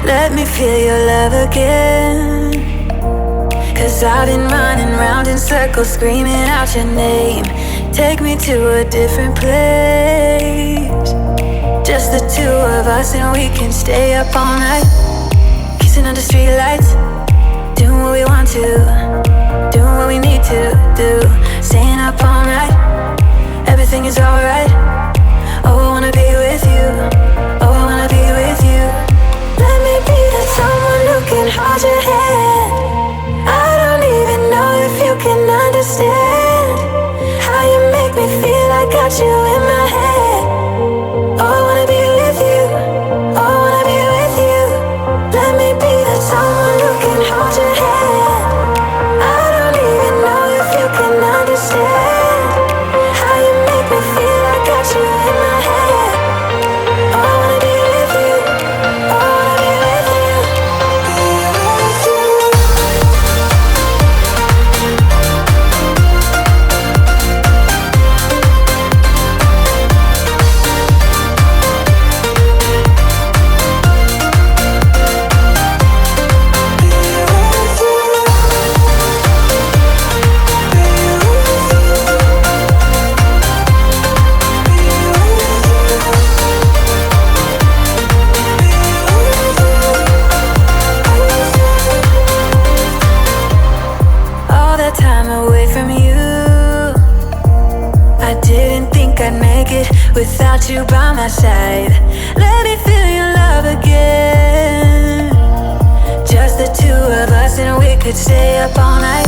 Let me feel your love again. 'Cause I've been running round in circles, screaming out your name. Take me to a different place, just the two of us, and we can stay up all night, kissing under streetlights, doing what we want to, doing what we need to do, staying up all night. Everything is alright. Oh, I wanna be with you. Oh, I wanna be with you. Let me be that someone who can hold your hand. I don't even know if you can understand how you make me feel. I got you in my head. Oh, I wanna be with you. Oh, I wanna be with you. Let me be that someone who can hold your hand. I don't even know if you can understand how you make me feel. I got you in my head. Oh, I wanna be with you. Oh, I wanna be with you. All that time away from you, I didn't think I'd make it without you by my side. Let me feel your love again, just the two of us, and we could stay up all night.